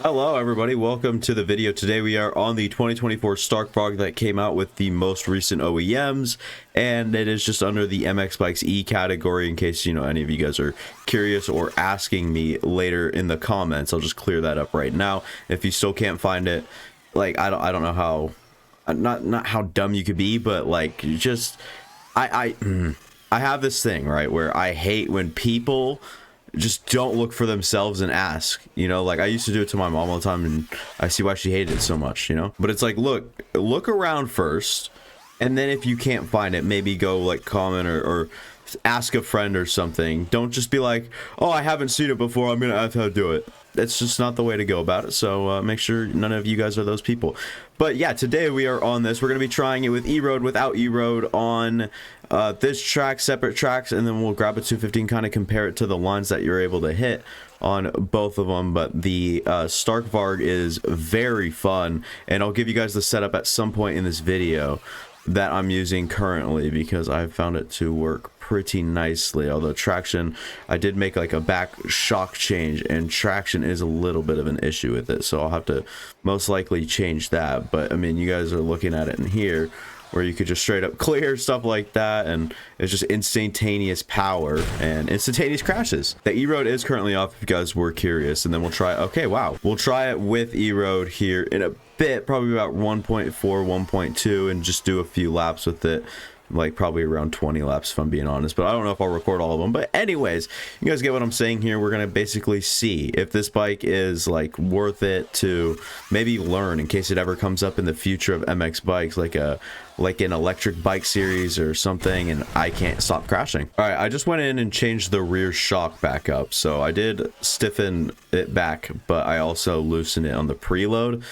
Hello everybody, welcome to the video. Today we are on the 2024 Starkfog that came out with the most recent OEMs, and it is just under the MX Bikes E category in case any of you guys are curious or asking me later in the comments. I'll just clear that up right now. If you still can't find it, like I don't know how, not how dumb you could be, but like just I have this thing, right, where I hate when people just don't look for themselves and ask, like I used to do it to my mom all the time, and I see why she hated it so much, but it's like, look around first, and then if you can't find it, maybe go like comment or ask a friend or something. Don't just be like, oh, I haven't seen it before, I'm gonna have to do it. That's just not the way to go about it. So make sure none of you guys are those people. But yeah, today we are on this. We're going to be trying it with E-Road, without E-Road, on this track, separate tracks, and then we'll grab a 215, kind of compare it to the lines that you're able to hit on both of them. But the Starkvarg is very fun, and I'll give you guys the setup at some point in this video that I'm using currently, because I found it to work pretty nicely. Although traction, I did make like a back shock change, and traction is a little bit of an issue with it, so I'll have to most likely change that. But I mean, you guys are looking at it in here where you could just straight up clear stuff like that, and it's just instantaneous power and instantaneous crashes. The E-Road is currently off, if you guys were curious, and then we'll try, okay, wow, we'll try it with E-Road here in a bit, probably about 1.4, 1.2, and just do a few laps with it, like probably around 20 laps if I'm being honest, but I don't know if I'll record all of them. But anyways, you guys get what I'm saying here. We're gonna basically see if this bike is like worth it to maybe learn in case it ever comes up in the future of MX bikes, like an electric bike series or something, and I can't stop crashing. All right, I just went in and changed the rear shock back up, so I did stiffen it back, but I also loosened it on the preload.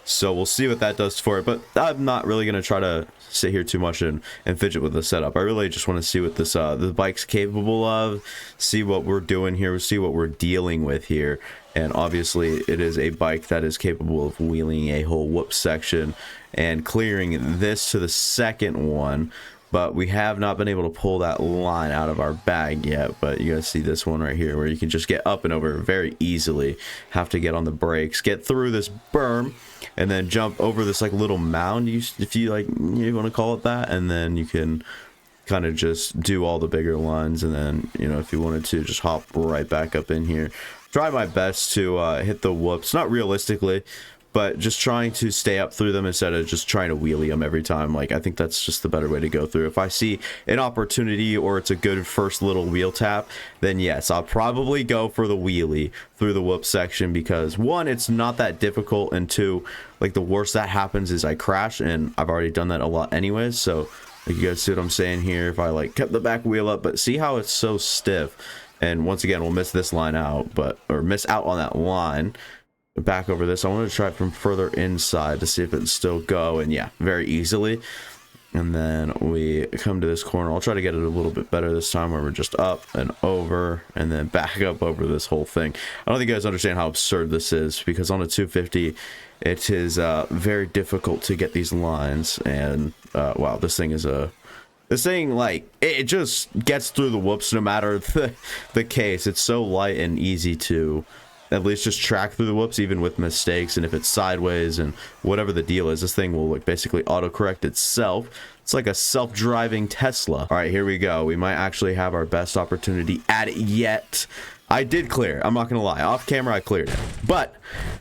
So we'll see what that does for it, but I'm not really going to try to sit here too much and fidget with the setup. I really just want to see what this the bike's capable of, see what we're doing here, see what we're dealing with here. And obviously it is a bike that is capable of wheeling a whole whoop section and clearing this to the second one, but we have not been able to pull that line out of our bag yet. But you guys see this one right here where you can just get up and over very easily, have to get on the brakes, get through this berm, and then jump over this like little mound, if you like, you want to call it that, and then you can kind of just do all the bigger lines, and then if you wanted to just hop right back up in here. Try my best to hit the whoops, not realistically, but just trying to stay up through them instead of just trying to wheelie them every time. Like, I think that's just the better way to go through. If I see an opportunity or it's a good first little wheel tap, then yes, I'll probably go for the wheelie through the whoop section, because one, it's not that difficult, and two, like the worst that happens is I crash, and I've already done that a lot anyways. So like, you guys see what I'm saying here? If I like kept the back wheel up, but see how it's so stiff, and once again we'll miss this line out, or miss out on that line. Back over this, I wanted to try it from further inside to see if it'd still go, and yeah, very easily. And then we come to this corner. I'll try to get it a little bit better this time, where we're just up and over and then back up over this whole thing. I don't think you guys understand how absurd this is, because on a 250 it is very difficult to get these lines, and wow, this thing, like, it just gets through the whoops no matter the case. It's so light and easy to at least just track through the whoops, even with mistakes. And if it's sideways and whatever the deal is, this thing will like basically autocorrect itself. It's like a self-driving Tesla. All right, here we go. We might actually have our best opportunity at it yet. I did clear, I'm not gonna lie, off camera I cleared it, but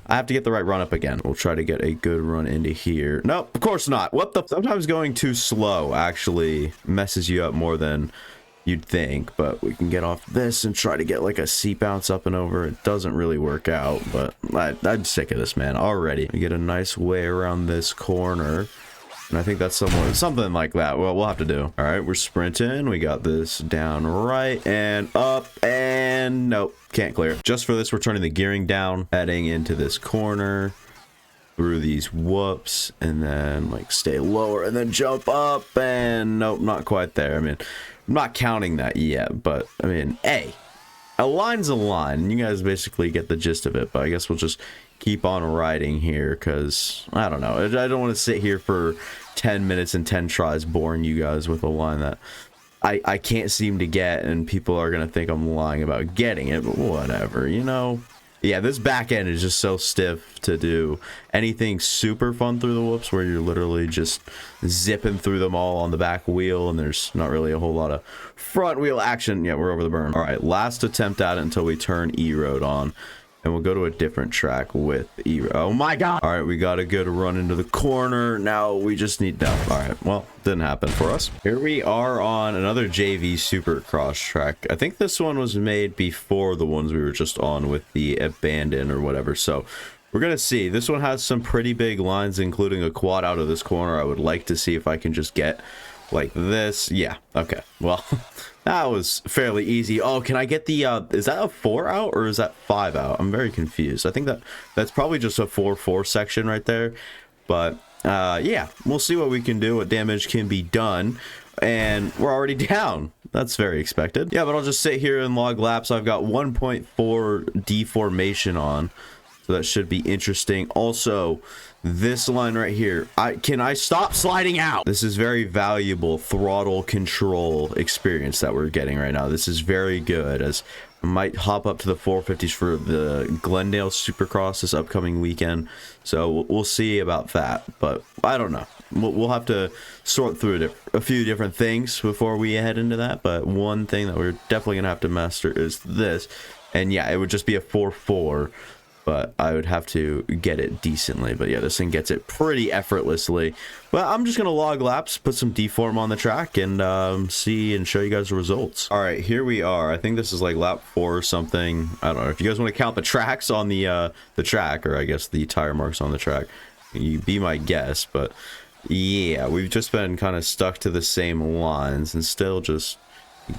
I have to get the right run up again. We'll try to get a good run into here. Nope, of course not. What the, sometimes going too slow actually messes you up more than you'd think. But we can get off this and try to get like a seat bounce up and over. It doesn't really work out, but I'm sick of this, man, already. We get a nice way around this corner, and I think that's something like that. Well, we'll have to do. All right, we're sprinting. We got this down right and up, and nope, can't clear. Just for this, we're turning the gearing down, heading into this corner, through these whoops, and then like stay lower and then jump up, and nope, not quite there. I mean, I'm not counting that yet, but I mean, hey, a line's a line. You guys basically get the gist of it, but I guess we'll just keep on riding here, because I don't know, I don't want to sit here for 10 minutes and 10 tries boring you guys with a line that I can't seem to get, and people are gonna think I'm lying about getting it. But whatever, Yeah, this back end is just so stiff to do anything super fun through the whoops, where you're literally just zipping through them all on the back wheel, and there's not really a whole lot of front wheel action. Yeah, we're over the berm. All right, last attempt at it until we turn E-Road on. And we'll go to a different track with E-Road. Oh my god! All right, we got a good run into the corner. Now we just need... No. All right, well, didn't happen for us. Here we are on another JV Supercross track. I think this one was made before the ones we were just on with the Abandon or whatever. So we're going to see. This one has some pretty big lines, including a quad out of this corner. I would like to see if I can just get like this. Yeah, okay. Well... That was fairly easy. Oh, can I get the, is that a 4 out or is that 5 out? I'm very confused. I think that's probably just a 4-4 section right there. But, yeah, we'll see what we can do, what damage can be done. And we're already down. That's very expected. Yeah, but I'll just sit here and log laps. I've got 1.4 deformation on. So that should be interesting. Also, this line right here, can I stop sliding out? This is very valuable throttle control experience that we're getting right now. This is very good, as I might hop up to the 450s for the Glendale Supercross this upcoming weekend. So we'll see about that, but I don't know. We'll have to sort through a few different things before we head into that, but one thing that we're definitely gonna have to master is this. And yeah, it would just be a 4-4. But I would have to get it decently. But yeah, this thing gets it pretty effortlessly. But I'm just going to log laps, put some deform on the track, and see and show you guys the results. All right, here we are. I think this is like lap 4 or something. I don't know. If you guys want to count the tracks on the track, or I guess the tire marks on the track, you be my guest. But yeah, we've just been kind of stuck to the same lines and still just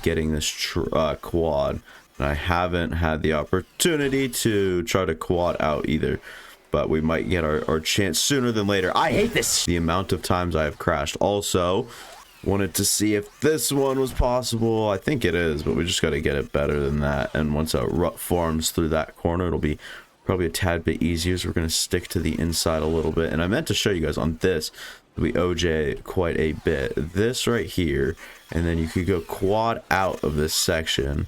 getting this quad. I haven't had the opportunity to try to quad out either, but we might get our chance sooner than later. I hate this! The amount of times I have crashed. Also, wanted to see if this one was possible. I think it is, but we just got to get it better than that. And once a rut forms through that corner, it'll be probably a tad bit easier. So we're going to stick to the inside a little bit. And I meant to show you guys on this, we OJ quite a bit. This right here, and then you could go quad out of this section.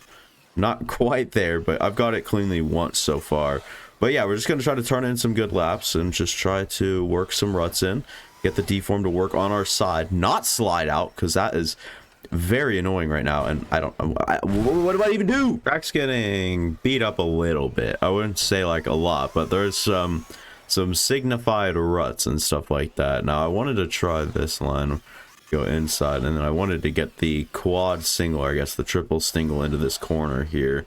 Not quite there, but I've got it cleanly once so far. But yeah, we're just going to try to turn in some good laps and just try to work some ruts in. Get the deform to work on our side. Not slide out, because that is very annoying right now. And I don't... what do I even do? Track's getting beat up a little bit. I wouldn't say like a lot, but there's some signified ruts and stuff like that. Now, I wanted to try this line. Go inside, and then I wanted to get the quad single, or I guess the triple single, into this corner here,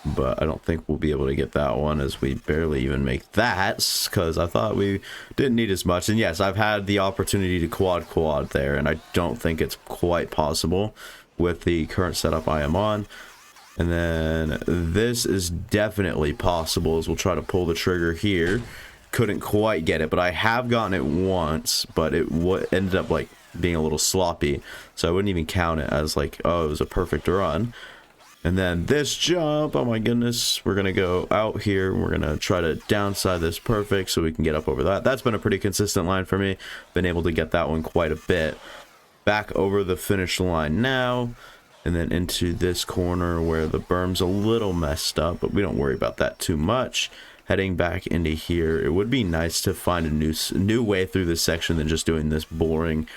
but I don't think we'll be able to get that one, as we barely even make that, because I thought we didn't need as much. And yes, I've had the opportunity to quad there, and I don't think it's quite possible with the current setup I am on. And then this is definitely possible, as we'll try to pull the trigger here. Couldn't quite get it, but I have gotten it once, but it ended up like being a little sloppy, so I wouldn't even count it as like, oh, it was a perfect run. And then this jump, oh my goodness, we're gonna go out here, we're gonna try to downside this perfect so we can get up over that. That's been a pretty consistent line for me, been able to get that one quite a bit. Back over the finish line now, and then into this corner where the berm's a little messed up, but we don't worry about that too much. Heading back into here, it would be nice to find a new way through this section than just doing this boring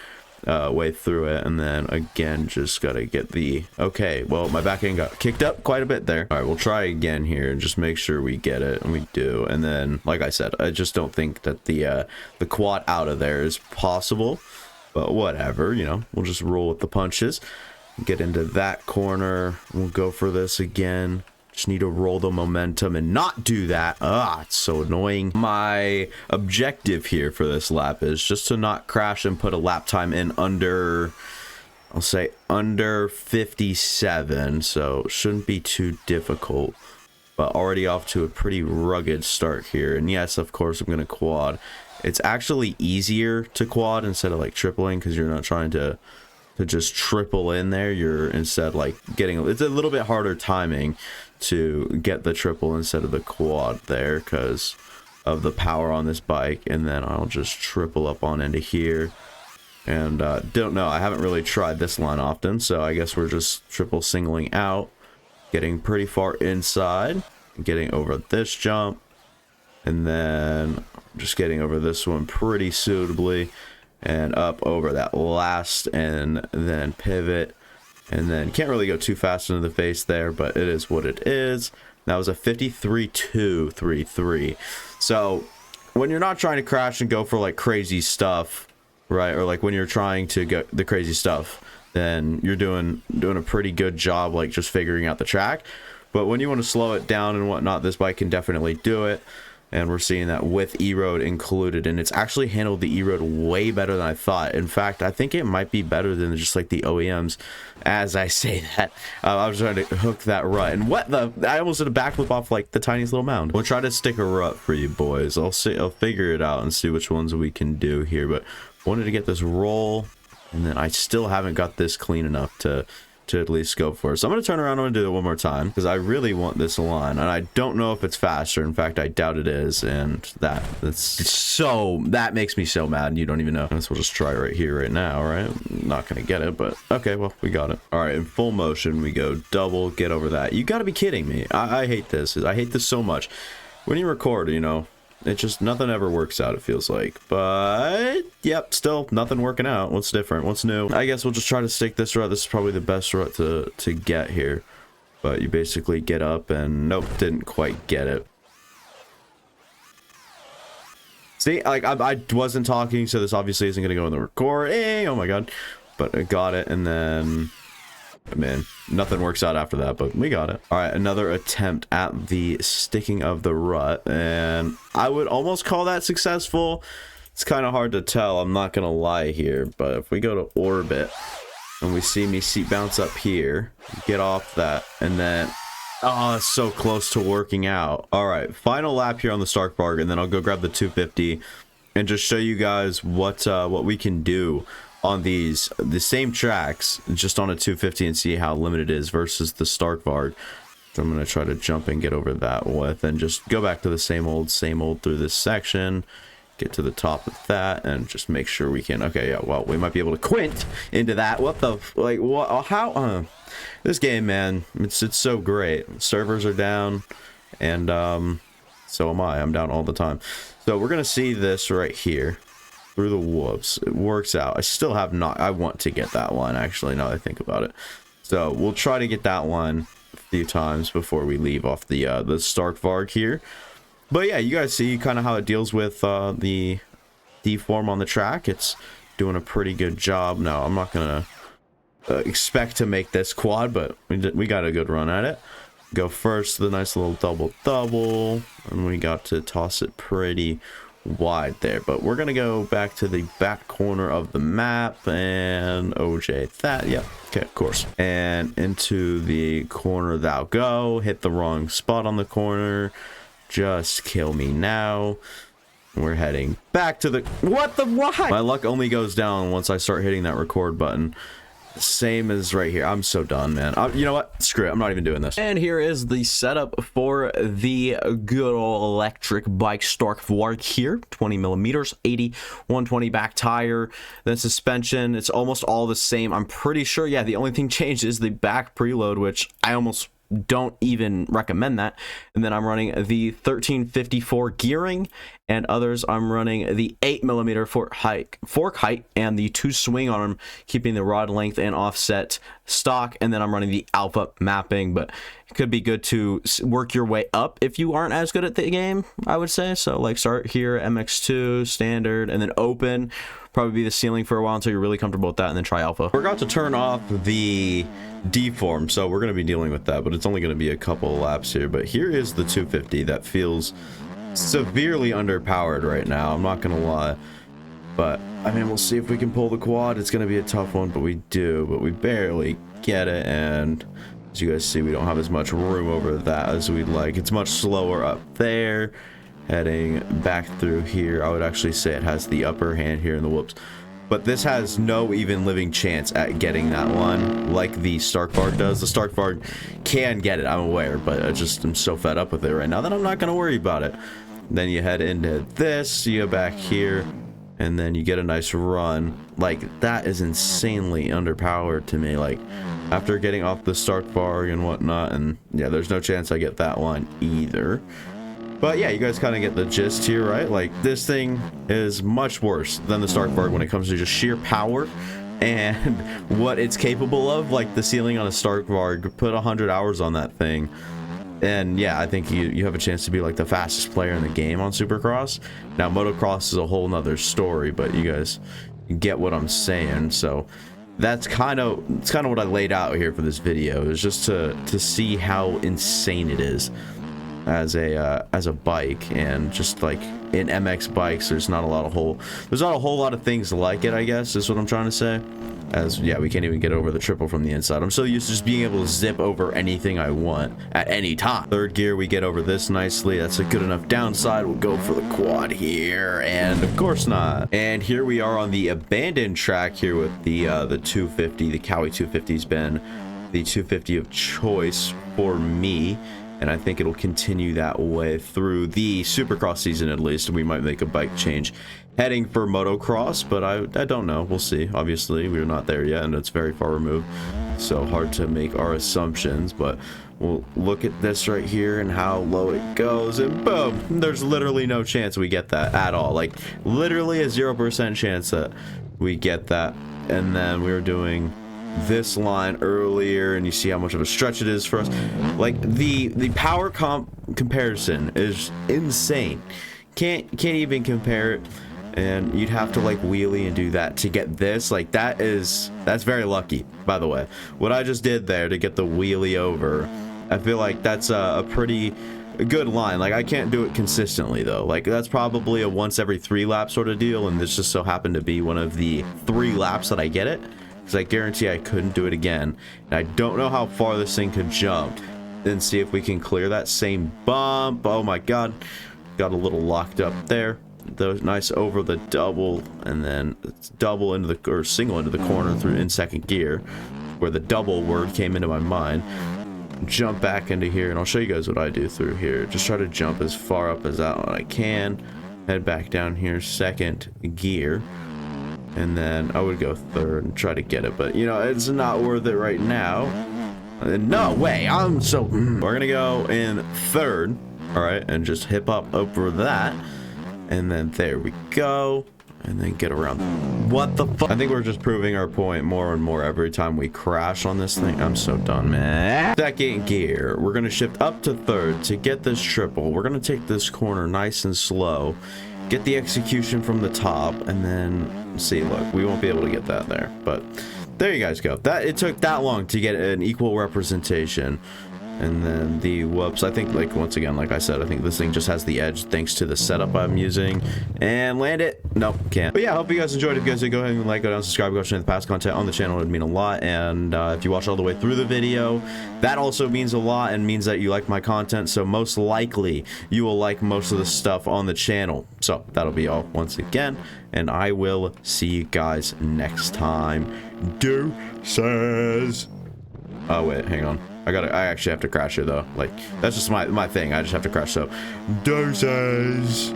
way through it. And then again, just gotta get the... Okay, well, my back end got kicked up quite a bit there. All right, we'll try again here and just make sure we get it, and we do. And then, like I said, I just don't think that the quad out of there is possible, but whatever, you know, we'll just roll with the punches. Get into that corner, we'll go for this again. Just need to roll the momentum and not do that. It's so annoying. My objective here for this lap is just to not crash and put a lap time in under, I'll say under 57. So shouldn't be too difficult, but already off to a pretty rugged start here. And yes, of course, I'm going to quad. It's actually easier to quad instead of like tripling, because you're not trying to just triple in there. You're instead like getting, it's a little bit harder timing to get the triple instead of the quad there because of the power on this bike. And then I'll just triple up on into here, and don't know, I haven't really tried this line often, so I guess we're just triple singling out, getting pretty far inside. getting over this jump, and then just getting over this one pretty suitably, and up over that last, and then pivot, and then can't really go too fast into the face there, but it is what it is. That was a 53.233. So when you're not trying to crash and go for like crazy stuff, right, or like when you're trying to get the crazy stuff, then you're doing a pretty good job like just figuring out the track. But when you want to slow it down and whatnot, this bike can definitely do it. And we're seeing that with E-Road included, and it's actually handled the E-Road way better than I thought. In fact, I think it might be better than just like the OEMs. As I say that, I was trying to hook that rut, and what the, I almost did a backflip off like the tiniest little mound. We'll try to stick a rut for you boys. I'll figure it out and see which ones we can do here, but wanted to get this roll, and then I still haven't got this clean enough to at least go for it. So I'm going to turn around, I'm going to do it one more time because I really want this line, and I don't know if it's faster. In fact, I doubt it is, and that makes me so mad. You don't even know. I guess we'll just try right here right now, right? I'm not going to get it, but okay, well, we got it. All right, in full motion, we go double, get over that. You got to be kidding me. I hate this. I hate this so much. When you record, you know, it just, nothing ever works out, it feels like. But yep, still nothing working out. What's different? What's new? I guess we'll just try to stick this rut. This is probably the best rut to get here. But you basically get up and nope, didn't quite get it. See, like I wasn't talking, so this obviously isn't gonna go in the recording. Oh my god. But I got it, and then man, nothing works out after that, but we got it. All right, another attempt at the sticking of the rut, and I would almost call that successful. It's kind of hard to tell, I'm not gonna lie here, but if we go to orbit and we see me seat bounce up here, get off that, and then oh, it's so close to working out. All right, final lap here on the Stark Park, and then I'll go grab the 250 and just show you guys what we can do on the same tracks, just on a 250, and see how limited it is versus the Stark Varg. So I'm gonna try to jump and get over that with, and just go back to the same old through this section, get to the top of that, and just make sure we can. Okay, yeah, well, we might be able to quint into that. What the, like, what, how, this game, man, it's so great. Servers are down, and so am I. I'm down all the time. So we're gonna see this right here through the whoops. It works out. I still have not, I want to get that one actually, now that I think about it. So we'll try to get that one a few times before we leave off the Stark Varg here. But yeah, you guys see kind of how it deals with the deform on the track. It's doing a pretty good job. Now I'm not gonna expect to make this quad, but we got a good run at it. Go first, the nice little double, and we got to toss it pretty wide there. But we're gonna go back to the back corner of the map and OJ that, yeah, okay, of course, and into the corner thou go. Hit the wrong spot on the corner, just kill me now. We're heading back to the, what the, why? My luck only goes down once I start hitting that record button. Same as right here. I'm so done, man. You know what, screw it, I'm not even doing this. And here is the setup for the good old electric bike Stark Varg here. 20 millimeters, 80 120 back tire, then suspension. It's almost all the same, I'm pretty sure. Yeah, the only thing changed is the back preload, which I almost don't even recommend that. And then I'm running the 1354 gearing, and others I'm running the 8mm fork height and the 2 swing arm, keeping the rod length and offset stock. And then I'm running the alpha mapping, but it could be good to work your way up if you aren't as good at the game, I would say. So like start here, MX2 standard, and then open, probably be the ceiling for a while until you're really comfortable with that, and then try alpha. We're about to turn off the deform, so we're going to be dealing with that, but it's only going to be a couple of laps here. But here is the 250 that feels severely underpowered right now, I'm not going to lie. But I mean, we'll see if we can pull the quad. It's going to be a tough one, but we do, but we barely get it. And as you guys see, we don't have as much room over that as we'd like. It's much slower up there. Heading back through here, I would actually say it has the upper hand here in the whoops, but this has no even living chance at getting that one like the Stark Varg does. The Stark Varg can get it, I'm aware, but I just am so fed up with it right now that I'm not going to worry about it. Then you head into this, you go back here, and then you get a nice run. Like, that is insanely underpowered to me, like, after getting off the start bar and whatnot. And yeah, there's no chance I get that line either. But yeah, you guys kind of get the gist here, right? Like, this thing is much worse than the Stark Varg when it comes to just sheer power and what it's capable of. Like, the ceiling on a Stark Varg, put 100 hours on that thing, and yeah, I think you have a chance to be like the fastest player in the game on Supercross. Now, Motocross is a whole nother story, but you guys get what I'm saying. So that's kind of what I laid out here for this video, is just to see how insane it is as a bike. And just like in MX bikes, there's not a whole lot of things like it, I guess, is what I'm trying to say. As yeah, we can't even get over the triple from the inside. I'm so used to just being able to zip over anything I want at any time. Third gear, we get over this nicely. That's a good enough downside. We'll go for the quad here, and of course not. And here we are on the abandoned track here with the 250. The Cowie 250 has been the 250 of choice for me, and I think it'll continue that way through the Supercross season at least. We might make a bike change heading for Motocross, but I don't know. We'll see. Obviously, we're not there yet, and it's very far removed, so hard to make our assumptions. But we'll look at this right here and how low it goes, and boom, there's literally no chance we get that at all. Like, literally a 0% chance that we get that. And then we were doing this line earlier, and you see how much of a stretch it is for us. Like, the power comparison is insane. Can't even compare it. And you'd have to like wheelie and do that to get this. Like, that's very lucky, by the way, what I just did there to get the wheelie over. I feel like that's a pretty good line. Like, I can't do it consistently though. Like, that's probably a once every 3 lap sort of deal, and this just so happened to be one of the 3 laps that I get it, because I guarantee I couldn't do it again. And I don't know how far this thing could jump. Then see if we can clear that same bump. Oh my god, got a little locked up there. Nice over the double, and then double into the, or single into the corner through in second gear, where the double word came into my mind. Jump back into here, and I'll show you guys what I do through here. Just try to jump as far up as out I can. Head back down here, second gear, and then I would go third and try to get it, but you know, it's not worth it right now. No way, we're gonna go in third, all right, and just hip up over that. And then there we go, and then get around. What the fuck? I think we're just proving our point more and more every time we crash on this thing. I'm so done, man. Second gear, we're gonna shift up to third to get this triple. We're gonna take this corner nice and slow, get the execution from the top, and then see, look, we won't be able to get that there, but there you guys go. That it took that long to get an equal representation. And then the whoops, I think, like, once again, like I said, I think this thing just has the edge thanks to the setup I'm using. And land it. Nope, can't. But yeah, I hope you guys enjoyed. If you guys did, go ahead and like, go down, subscribe, go check out the past content on the channel. It would mean a lot. And if you watch all the way through the video, that also means a lot and means that you like my content. So most likely you will like most of the stuff on the channel. So that'll be all once again, and I will see you guys next time. Deuces. Oh wait, hang on. I actually have to crash here though. Like, that's just my thing. I just have to crash. So, doses.